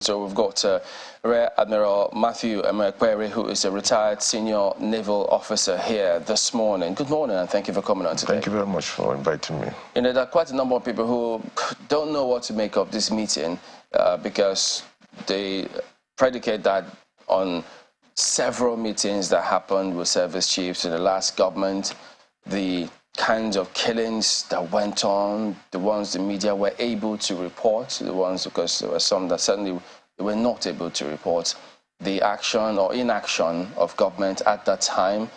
So we've got Rear Admiral Matthew Emuepkere, who is a retired senior naval officer here this morning. Good morning, and thank you for coming on today. Thank you very much for inviting me. You know, there are quite a number of people who don't know what to make of this meeting because they predicate that on several meetings that happened with service chiefs in the last government, the kinds of killings that went on, the ones the media were able to report, the ones, because there were some that certainly they were not able to report, the action or inaction of government at that time,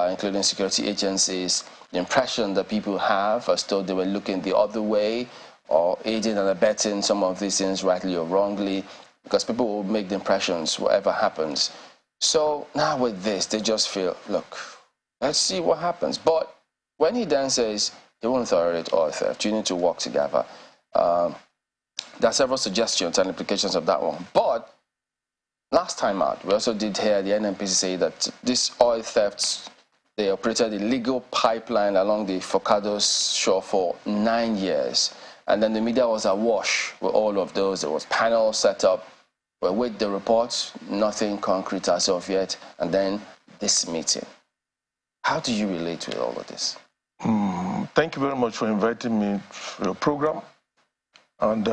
including security agencies, the impression that people have as though they were looking the other way or aiding and abetting some of these things rightly or wrongly, because people will make the impressions whatever happens. So now with this, they just feel, look, let's see what happens. But when he then says he won't tolerate oil theft, you need to work together. There are several suggestions and implications of that one. But last time out, we also did hear the NNPC say that this oil thefts, they operated a legal pipeline along the Forcados shore for 9 years. And then the media was awash with all of those. There was panels set up. But with the reports, nothing concrete as of yet. And then this meeting. How do you relate with all of this? Thank you very much for inviting me to your program. And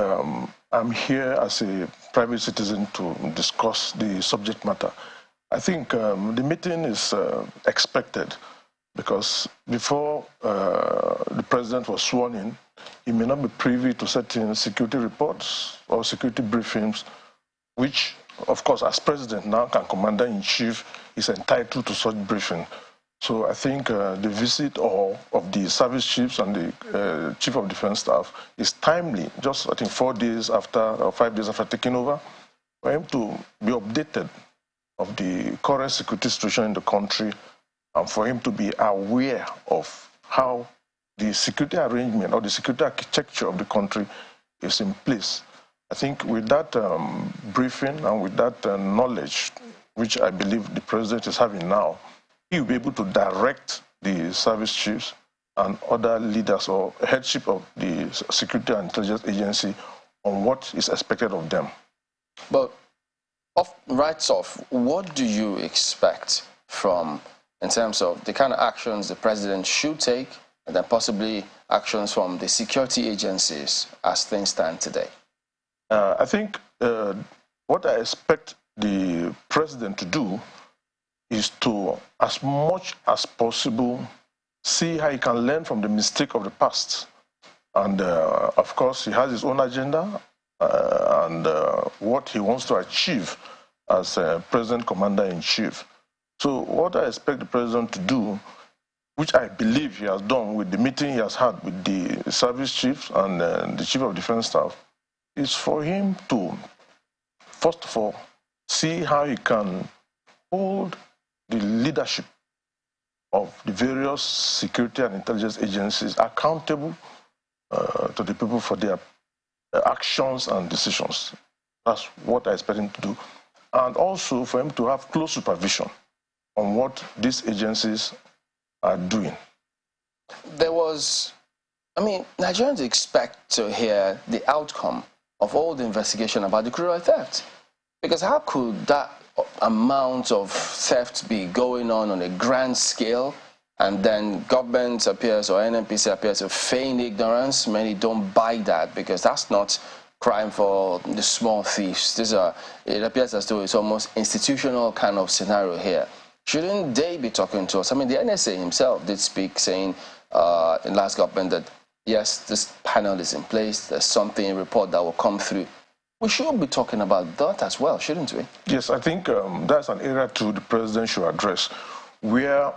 I'm here as a private citizen to discuss the subject matter. I think the meeting is expected because before the president was sworn in, he may not be privy to certain security reports or security briefings, which, of course, as president now and commander-in-chief is entitled to such briefing. So I think the visit of the service chiefs and the chief of defense staff is timely, just I think 4 days after or 5 days after taking over, for him to be updated of the current security situation in the country and for him to be aware of how the security arrangement or the security architecture of the country is in place. I think with that briefing and with that knowledge, which I believe the president is having now, he will be able to direct the service chiefs and other leaders or headship of the security and intelligence agency on what is expected of them. But right off, what do you expect from, in terms of the kind of actions the president should take, and then possibly actions from the security agencies as things stand today? I think what I expect the president to do is to, as much as possible, see how he can learn from the mistake of the past. And of course, he has his own agenda and what he wants to achieve as President Commander-in-Chief. So what I expect the president to do, which I believe he has done with the meeting he has had with the service chiefs and the chief of defense staff, is for him to, first of all, see how he can hold the leadership of the various security and intelligence agencies accountable to the people for their actions and decisions. That's what I expect him to do. And also for him to have close supervision on what these agencies are doing. There was, Nigerians expect to hear the outcome of all the investigation about the crude oil theft. Because how could that amount of theft be going on a grand scale, and then government appears or NNPC appears to feign ignorance? Many don't buy that because that's not crime for the small thieves. It appears as though it's almost institutional kind of scenario here. Shouldn't they be talking to us? I mean, the NSA himself did speak, saying in last government that yes, this panel is in place, there's something, a report that will come through. We should be talking about that as well, shouldn't we? Yes, I think that's an area too the president should address, where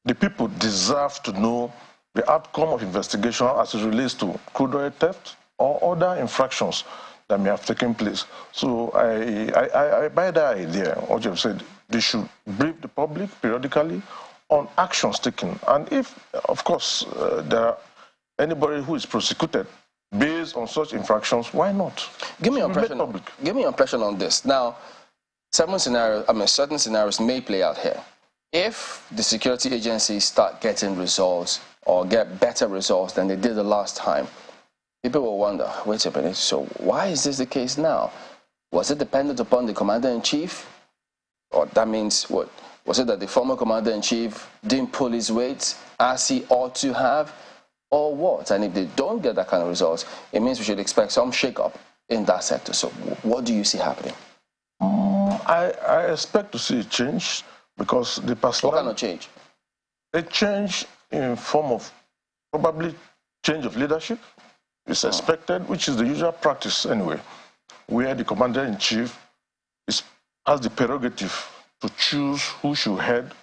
the people deserve to know the outcome of investigation as it relates to crude oil theft or other infractions that may have taken place. So I buy that idea, what you've said. They should brief the public periodically on actions taken. And if, of course, there are anybody who is prosecuted based on such infractions, why not? Give me your impression on this. Now, certain scenarios may play out here. If the security agencies start getting results or get better results than they did the last time, people will wonder, wait a minute, so why is this the case now? Was it dependent upon the commander-in-chief? Or that means what? Was it that the former commander-in-chief didn't pull his weight as he ought to have? Or what? And if they don't get that kind of results, it means we should expect some shake-up in that sector. So what do you see happening? I expect to see a change because the personal... What kind of change? A change in form of probably change of leadership is expected, which is the usual practice anyway, where the commander-in-chief has the prerogative to choose who should head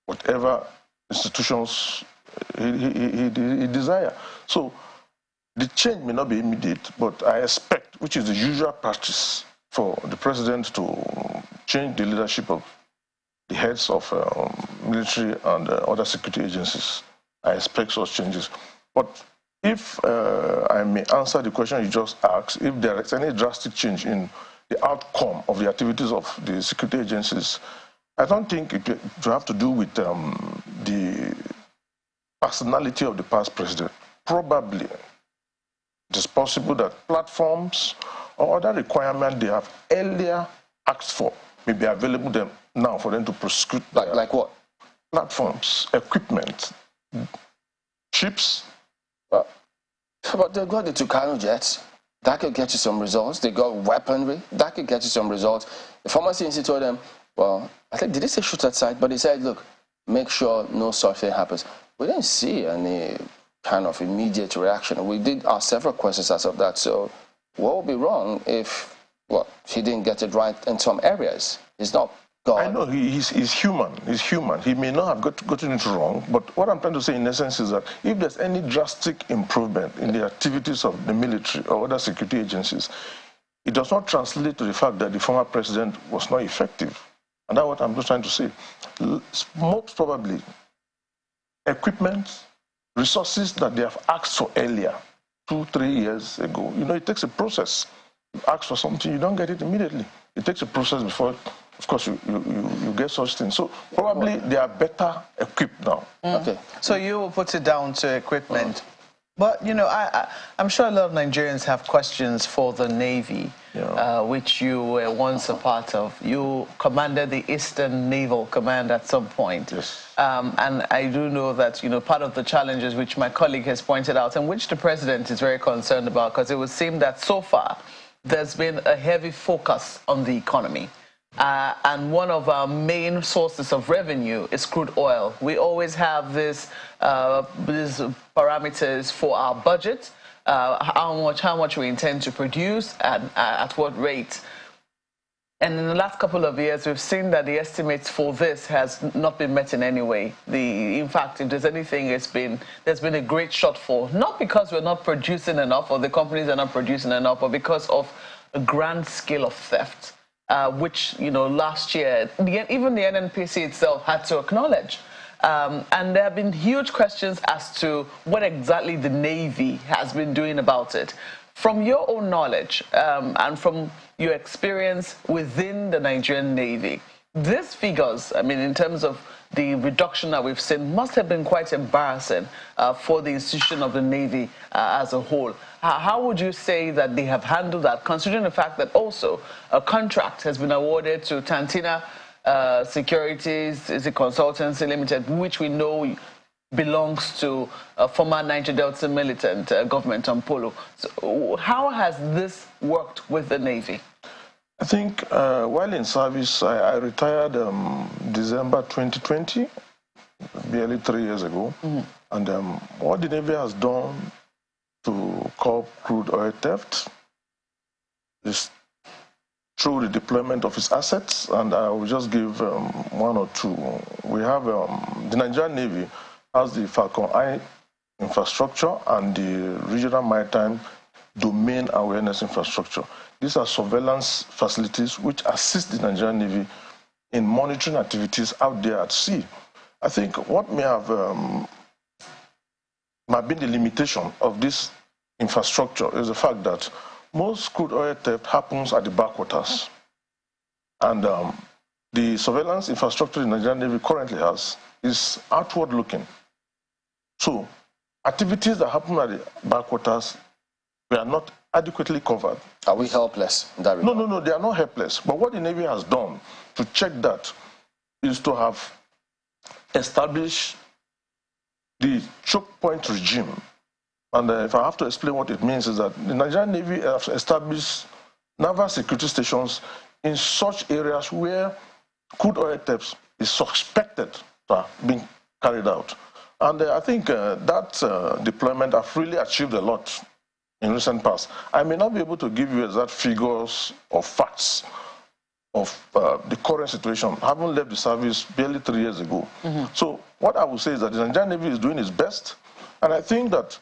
whatever institutions he desire. So the change may not be immediate, but I expect, which is the usual practice, for the president to change the leadership of the heads of military and other security agencies. I expect such changes. But if I may answer the question you just asked, if there is any drastic change in the outcome of the activities of the security agencies, I don't think it will have to do with the personality of the past president. Probably it is possible that platforms or other requirements they have earlier asked for may be available them now for them to prosecute. Like what? Platforms, equipment, ships. But they've got the Tucano jets. That could get you some results. They got weaponry. That could get you some results. The former CNC told them, well, I think, did they say shoot at sight? But he said, look, make sure no such thing happens. We didn't see any kind of immediate reaction. We did ask several questions as of that. So what would be wrong if, well, he didn't get it right in some areas? He's not God. I know he's human. He's human. He may not have gotten it wrong, but what I'm trying to say in essence is that if there's any drastic improvement in the activities of the military or other security agencies, it does not translate to the fact that the former president was not effective. And that's what I'm just trying to say. Most probably, equipment, resources that they have asked for earlier, 2-3 years ago. You know, it takes a process. You ask for something, you don't get it immediately. It takes a process before, of course, you get such things. So probably they are better equipped now. Okay. So you will put it down to equipment. But, you know, I'm sure a lot of Nigerians have questions for the Navy, which you were once a part of. You commanded the Eastern Naval Command at some point. Yes. And I do know that, you know, part of the challenges which my colleague has pointed out and which the president is very concerned about, because it would seem that so far there's been a heavy focus on the economy. And one of our main sources of revenue is crude oil. We always have these parameters for our budget, how much we intend to produce and at what rate. And in the last couple of years, we've seen that the estimates for this has not been met in any way. In fact, if there's anything, there's been a great shortfall, not because we're not producing enough or the companies are not producing enough, but because of a grand scale of theft. Which, you know, last year, even the NNPC itself had to acknowledge. And there have been huge questions as to what exactly the Navy has been doing about it. From your own knowledge and from your experience within the Nigerian Navy, these figures, I mean, in terms of the reduction that we've seen, must have been quite embarrassing for the institution of the Navy as a whole. How would you say that they have handled that, considering the fact that also a contract has been awarded to Tantina Securities, is a consultancy limited, which we know belongs to former Niger Delta militant government Polo. So how has this worked with the Navy? I think while in service, I retired December 2020, barely 3 years ago. And what the Navy has done to curb crude oil theft is through the deployment of its assets, and I will just give one or two. We have the Nigerian Navy has the Falcon Eye infrastructure and the Regional Maritime Domain Awareness Infrastructure. These are surveillance facilities which assist the Nigerian Navy in monitoring activities out there at sea. I think what may have been the limitation of this infrastructure is the fact that most crude oil theft happens at the backwaters. And the surveillance infrastructure the Nigerian Navy currently has is outward looking. So activities that happen at the backwaters were not adequately covered. Are we helpless in that regard? No, they are not helpless. But what the Navy has done to check that is to have established the choke point regime. And if I have to explain what it means, is that the Nigerian Navy has established naval security stations in such areas where crude oil theft is suspected to have been carried out. And I think that deployment have really achieved a lot in recent past. I may not be able to give you exact figures or facts of the current situation. I haven't left the service barely 3 years ago. So what I would say is that the Nigerian Navy is doing its best, and I think that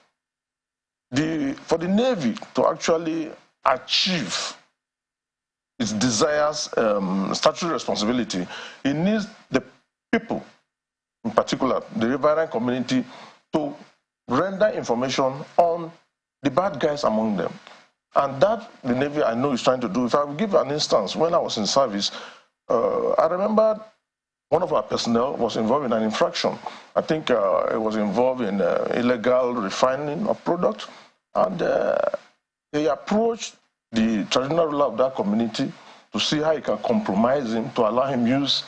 for the Navy to actually achieve its desires, statutory responsibility, it needs the people, in particular the riverine community, to render information on the bad guys among them. And that the Navy, I know, is trying to do. If I will give an instance, when I was in service, I remember one of our personnel was involved in an infraction. I think it was involved in illegal refining of product, and they approached the traditional ruler of that community to see how he can compromise him, to allow him use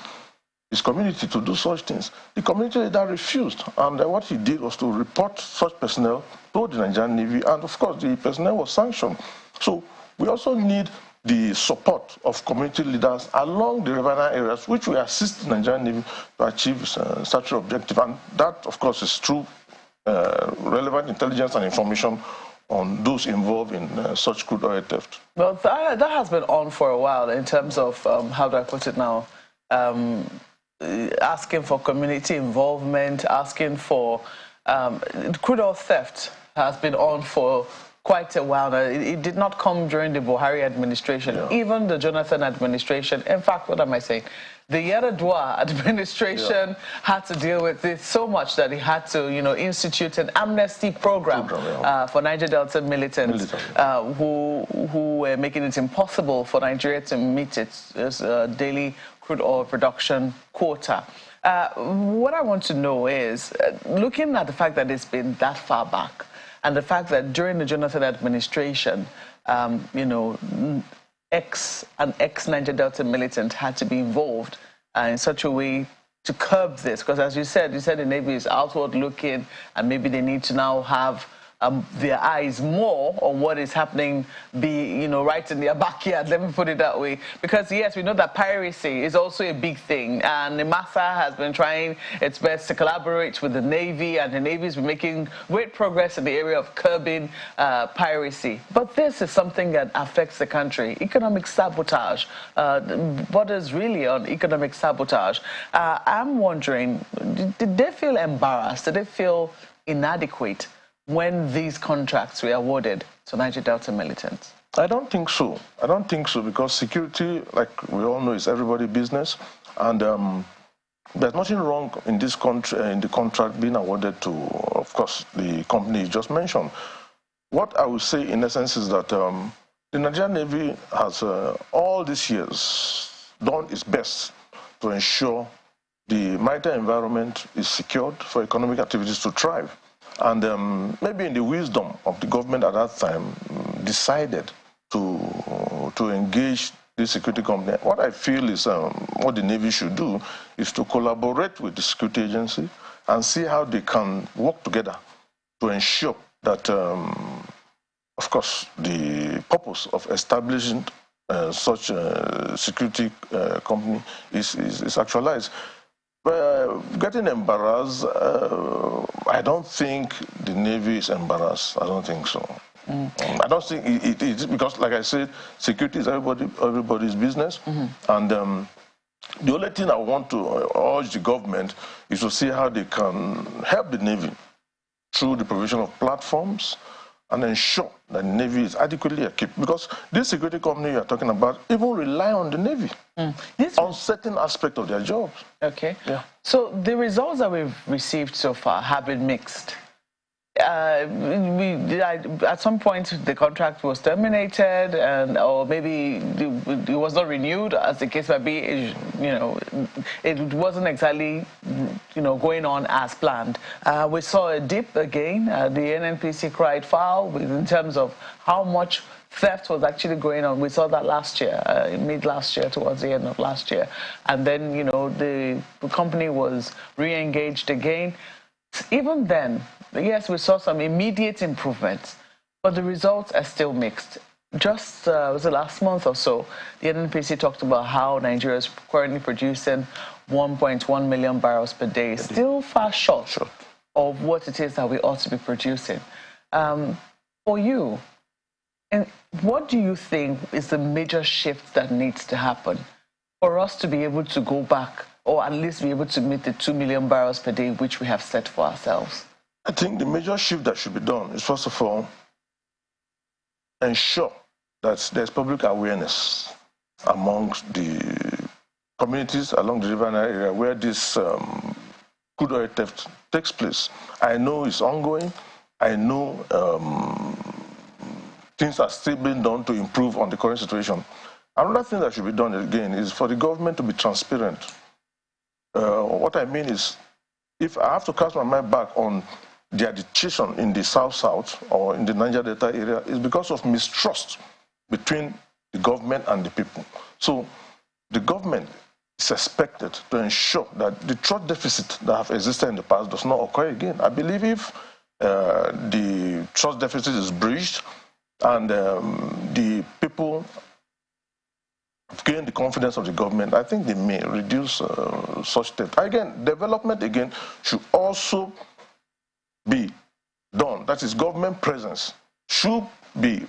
his community to do such things. The community leader refused, and what he did was to report such personnel to the Nigerian Navy, and of course the personnel was sanctioned. So we also need the support of community leaders along the riverine areas, which will assist the Nigerian Navy to achieve such an objective, and that of course is through relevant intelligence and information on those involved in such crude oil theft. Well, that has been on for a while in terms of, how do I put it now, asking for community involvement, asking for crude oil theft has been on for quite a while now. It did not come during the Buhari administration, even the Jonathan administration. In fact, what am I saying? The Yar'Adua administration had to deal with this so much that he had to, institute an amnesty program for Niger Delta militants who were making it impossible for Nigeria to meet its daily crude oil production quota. What I want to know is, looking at the fact that it's been that far back, and the fact that during the Jonathan administration, ex-Niger Delta militant had to be involved in such a way to curb this, because as you said the Navy is outward looking, and maybe they need to now have their eyes more on what is happening, right in their backyard, let me put it that way. Because yes, we know that piracy is also a big thing, and NIMASA has been trying its best to collaborate with the Navy, and the Navy has been making great progress in the area of curbing piracy. But this is something that affects the country. Economic sabotage, borders really on economic sabotage. I'm wondering, did they feel embarrassed? Did they feel inadequate when these contracts were awarded to Niger Delta militants? I don't think so. I don't think so, because security, like we all know, is everybody's business, and there's nothing wrong in this in the contract being awarded to, of course, the company you just mentioned. What I would say, in essence, is that the Nigerian Navy has all these years done its best to ensure the maritime environment is secured for economic activities to thrive. And maybe in the wisdom of the government at that time, decided to engage the security company. What I feel is what the Navy should do is to collaborate with the security agency and see how they can work together to ensure that, of course, the purpose of establishing such a security company is actualized. Getting embarrassed, I don't think the Navy is embarrassed. I don't think so. I don't think it is, because, like I said, security is everybody's business. And the only thing I want to urge the government is to see how they can help the Navy through the provision of platforms and ensure that the Navy is adequately equipped. Because this security company you are talking about even rely on the Navy on certain aspects of their jobs. Okay. Yeah. So the results that we've received so far have been mixed. At some point, the contract was terminated, or maybe it was not renewed, as the case might be. It wasn't exactly going on as planned. We saw a dip again. The NNPC cried foul in terms of how much theft was actually going on. We saw that last year, mid last year, towards the end of last year. And then, the company was re-engaged again. Even then, yes, we saw some immediate improvements, but the results are still mixed. Just was the last month or so, the NNPC talked about how Nigeria is currently producing 1.1 million barrels per day, still far short of what it is that we ought to be producing. For you, and what do you think is the major shift that needs to happen for us to be able to go back, or at least be able to meet the 2 million barrels per day which we have set for ourselves? I think the major shift that should be done is, first of all, ensure that there's public awareness amongst the communities along the river area where this crude oil theft takes place. I know it's ongoing. I know things are still being done to improve on the current situation. Another thing that should be done again is for the government to be transparent. What I mean is, if I have to cast my mind back on the agitation in the South or in the Niger Delta area, it's because of mistrust between the government and the people. So the government is expected to ensure that the trust deficit that have existed in the past does not occur again. I believe if the trust deficit is breached and the people gain the confidence of the government, I think they may reduce such theft. Again, development again should also be done. That is, government presence should be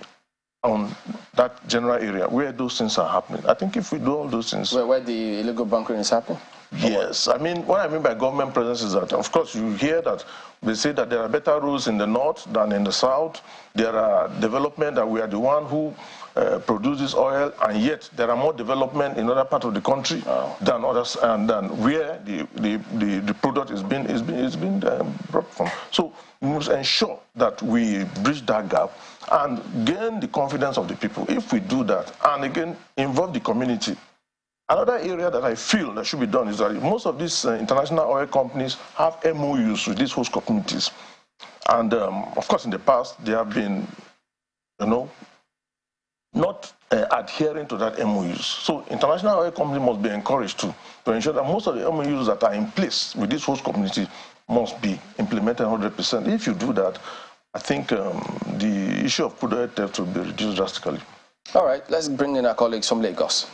on that general area where those things are happening. I think if we do all those things... Where the illegal bunkering is happening? Yes. I mean, what I mean by government presence is that, of course, you hear that they say that there are better roads in the north than in the south. There are development that we are the one who produces oil, and yet there are more development in other parts of the country than others, and than where the product is being brought from. So we must ensure that we bridge that gap and gain the confidence of the people. If we do that, and again involve the community. Another area that I feel that should be done is that most of these international oil companies have MOUs with these host communities, and of course in the past they have been, not adhering to that MOUs. So international oil companies must be encouraged to ensure that most of the MOUs that are in place with this host community must be implemented 100%. If you do that, I think the issue of crude oil theft will be reduced drastically. All right, let's bring in our colleagues from Lagos.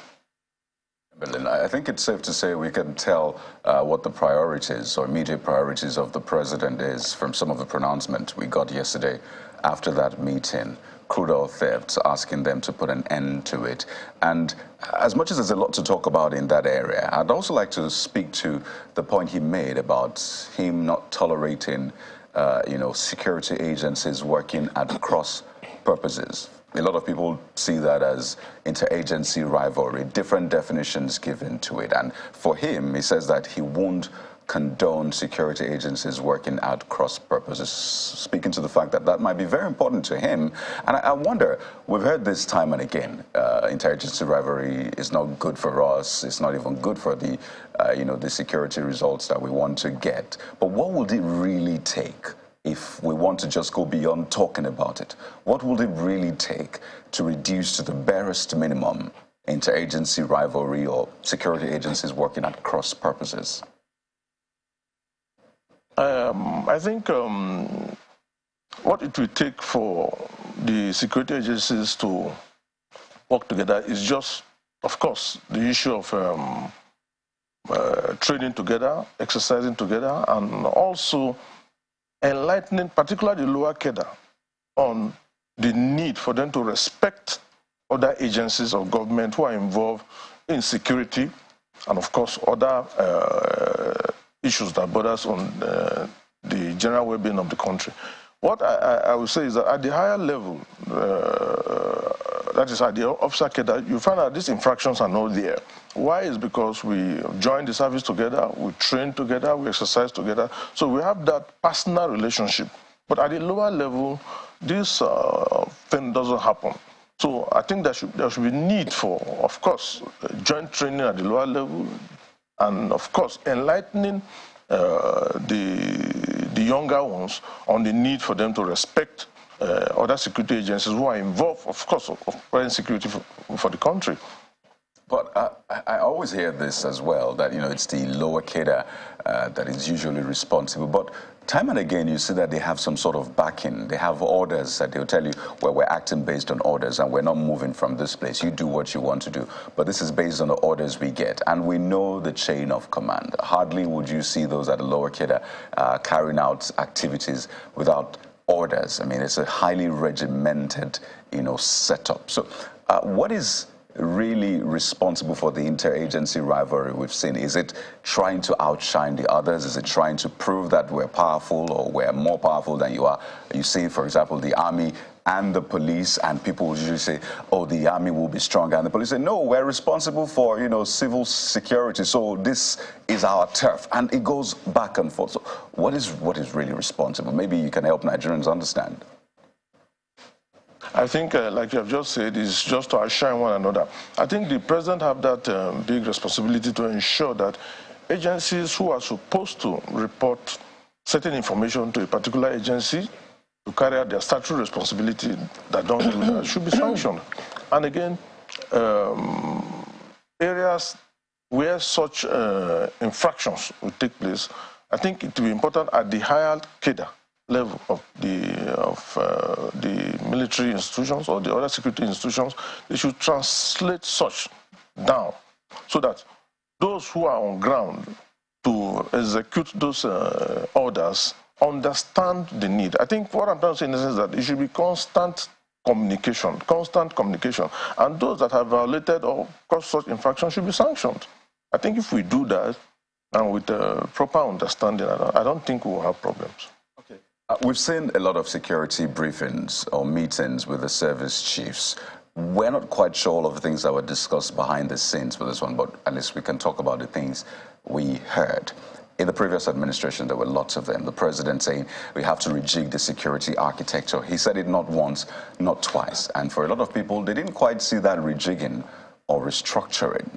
I think it's safe to say we can tell what the priorities or immediate priorities of the president is from some of the pronouncements we got yesterday after that meeting. Crude oil thefts, asking them to put an end to it. And as much as there's a lot to talk about in that area, I'd also like to speak to the point he made about him not tolerating, security agencies working at cross purposes. A lot of people see that as interagency rivalry, different definitions given to it. And for him, he says that he won't condone security agencies working at cross purposes, speaking to the fact that that might be very important to him. And I wonder, we've heard this time and again, interagency rivalry is not good for us. It's not even good for the, the security results that we want to get. But what would it really take if we want to just go beyond talking about it? What would it really take to reduce to the barest minimum interagency rivalry or security agencies working at cross purposes? I think what it will take for the security agencies to work together is just, of course, the issue of training together, exercising together, and also enlightening, particularly the lower cadre, on the need for them to respect other agencies of government who are involved in security, and of course other issues that borders on the general well-being of the country. What I would say is that at the higher level, that is at the officer cadre, you find out these infractions are not there. Why? Is because we join the service together, we train together, we exercise together, so we have that personal relationship. But at the lower level, this thing doesn't happen. So I think there should be need for, of course, joint training at the lower level, and of course, enlightening the younger ones on the need for them to respect other security agencies who are involved, of course, of providing security for the country. But I always hear this as well, that, you know, it's the lower cadre that is usually responsible. But time and again, you see that they have some sort of backing. They have orders that they'll tell you, well, we're acting based on orders and we're not moving from this place. You do what you want to do. But this is based on the orders we get. And we know the chain of command. Hardly would you see those at the lower cadre carrying out activities without orders. I mean, it's a highly regimented, you know, setup. So what is really responsible for the interagency rivalry we've seen? Is it trying to outshine the others? Is it trying to prove that we're powerful or we're more powerful than you are? You see, for example, the army and the police, and people usually say, oh, the army will be stronger, and the police say, no, we're responsible for, you know, civil security, so this is our turf, and it goes back and forth. So what is really responsible? Maybe you can help Nigerians understand. I think, like you have just said, is just to outshine one another. I think the president have that big responsibility to ensure that agencies who are supposed to report certain information to a particular agency to carry out their statutory responsibility that don't do that should be sanctioned. And again, areas where such infractions will take place, I think it will be important at the higher cadre level of the military institutions or the other security institutions. They should translate such down so that those who are on ground to execute those orders understand the need. I think what I'm trying to say in essence is that it should be constant communication, and those that have violated or caused such infractions should be sanctioned. I think if we do that, and with proper understanding, I don't think we'll have problems. We've seen a lot of security briefings or meetings with the service chiefs. We're not quite sure all of the things that were discussed behind the scenes for this one, but at least we can talk about the things we heard. In the previous administration, there were lots of them. The president saying we have to rejig the security architecture. He said it not once, not twice. And for a lot of people, they didn't quite see that rejigging or restructuring.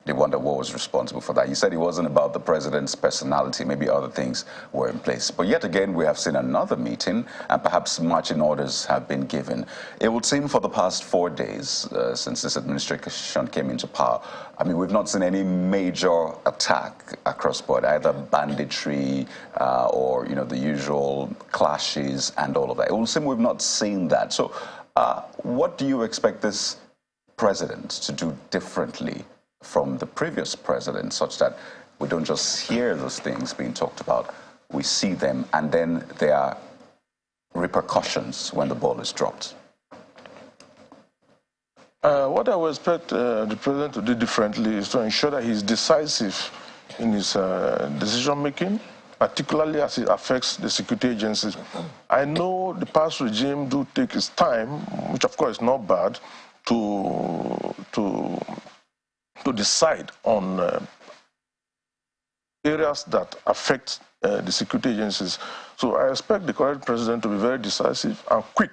They wonder what was responsible for that. You said it wasn't about the president's personality. Maybe other things were in place. But yet again, we have seen another meeting, and perhaps marching orders have been given. It would seem for the past 4 days, since this administration came into power, I mean, we've not seen any major attack across board, either banditry or, you know, the usual clashes and all of that. It would seem we've not seen that. So what do you expect this president to do differently from the previous president, such that we don't just hear those things being talked about, we see them, and then there are repercussions when the ball is dropped? What I would expect the president to do differently is to ensure that he's decisive in his decision-making, particularly as it affects the security agencies. I know the past regime do take its time, which of course is not bad, to decide on areas that affect the security agencies. So I expect the current president to be very decisive and quick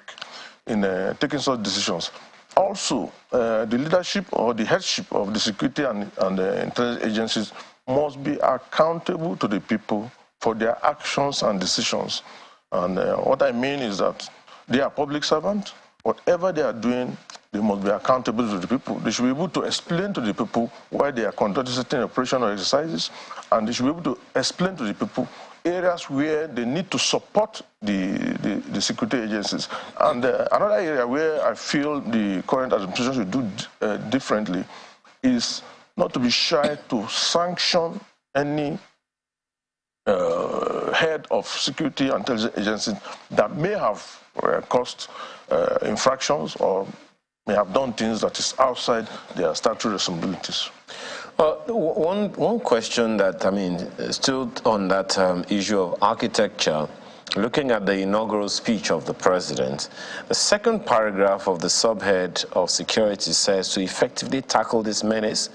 in taking such decisions. Also, the leadership or the headship of the security and the intelligence agencies must be accountable to the people for their actions and decisions. And what I mean is that they are public servants. Whatever they are doing, they must be accountable to the people. They should be able to explain to the people why they are conducting certain operational exercises, and they should be able to explain to the people areas where they need to support the security agencies. And another area where I feel the current administration should do differently is not to be shy to sanction any head of security and intelligence agencies that may have caused infractions or may have done things that is outside their statutory responsibilities. One question that, I mean, still on that issue of architecture, looking at the inaugural speech of the president, the second paragraph of the subhead of security says, to effectively tackle this menace,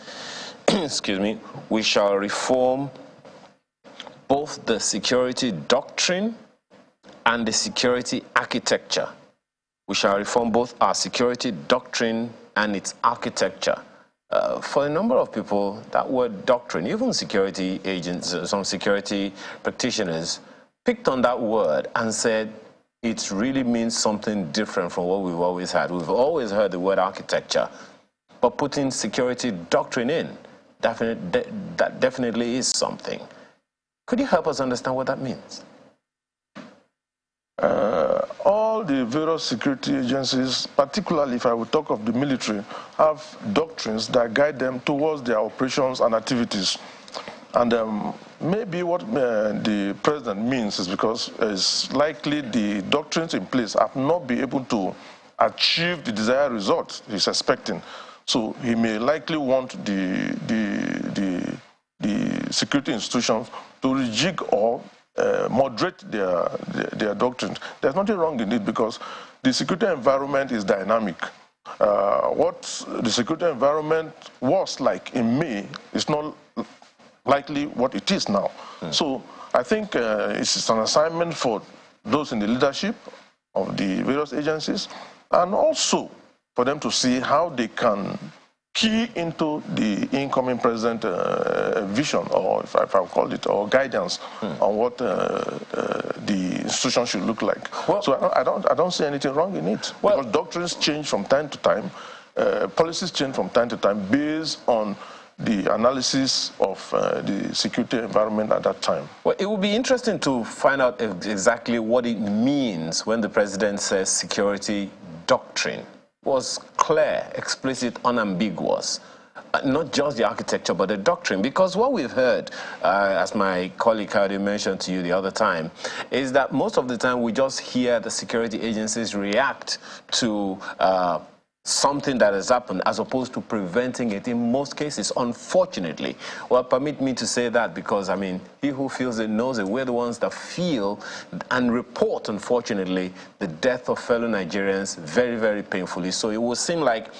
excuse me, we shall reform both the security doctrine and the security architecture. We shall reform both our security doctrine and its architecture. For a number of people, that word doctrine, even security agents, some security practitioners, picked on that word and said it really means something different from what we've always had. We've always heard the word architecture, but putting security doctrine in, that definitely is something. Could you help us understand what that means? All the various security agencies, particularly if I would talk of the military, have doctrines that guide them towards their operations and activities. And maybe what the president means is because it's likely the doctrines in place have not been able to achieve the desired result he's expecting. So he may likely want the security institutions to rejig or moderate their doctrines. There's nothing wrong in it because the security environment is dynamic. What the security environment was like in May is not likely what it is now. So I think it's an assignment for those in the leadership of the various agencies and also for them to see how they can key into the incoming president vision, or if I call it, or guidance on what the institution should look like. Well, so I don't see anything wrong in it, because doctrines change from time to time, policies change from time to time based on the analysis of the security environment at that time. Well, it would be interesting to find out exactly what it means when the president says security doctrine. Was clear, explicit, unambiguous. Not just the architecture, but the doctrine. Because what we've heard, as my colleague Crude mentioned to you the other time, is that most of the time we just hear the security agencies react to something that has happened as opposed to preventing it in most cases, unfortunately. Well, permit me to say that because, I mean, he who feels it knows it. We're the ones that feel and report, unfortunately, the death of fellow Nigerians very, very painfully. So it would seem like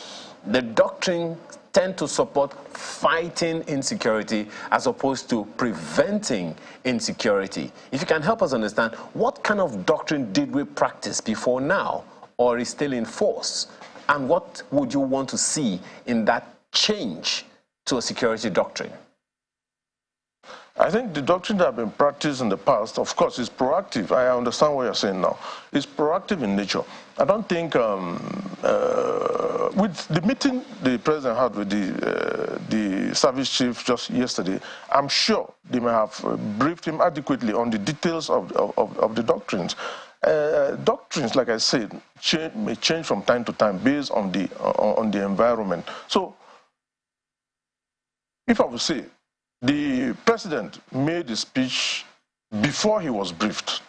the doctrine tend to support fighting insecurity as opposed to preventing insecurity. If you can help us understand, what kind of doctrine did we practice before now or is still in force? And what would you want to see in that change to a security doctrine? I think the doctrine that has been practiced in the past, of course, is proactive. I understand what you're saying now. It's proactive in nature. I don't think, with the meeting the president had with the service chief just yesterday, I'm sure they may have briefed him adequately on the details of the doctrines. Doctrines, like I said, may change from time to time based on the environment. So, if I would say, the president made the speech before he was briefed,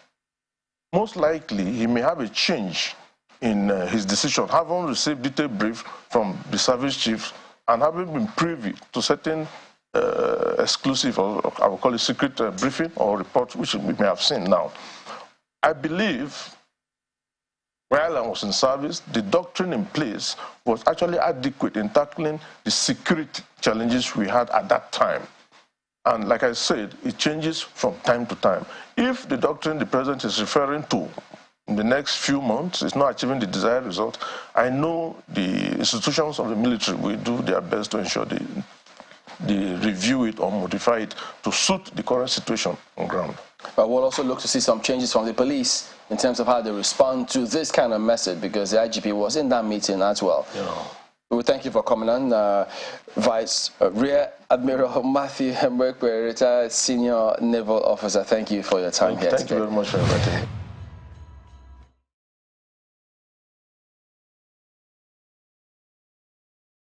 most likely he may have a change in his decision, having received detailed brief from the service chiefs and having been privy to certain exclusive, or I will call it secret briefing or report, which we may have seen now. I believe while I was in service, the doctrine in place was actually adequate in tackling the security challenges we had at that time. And like I said, it changes from time to time. If the doctrine the president is referring to in the next few months is not achieving the desired result, I know the institutions of the military will do their best to ensure they review it or modify it to suit the current situation on ground. But we'll also look to see some changes from the police in terms of how they respond to this kind of message, because the IGP was in that meeting as well. Yeah. We thank you for coming on, Rear Admiral Matthew Emuepkere, retired Senior Naval Officer. Thank you for your time here today. Thank you very much for inviting me.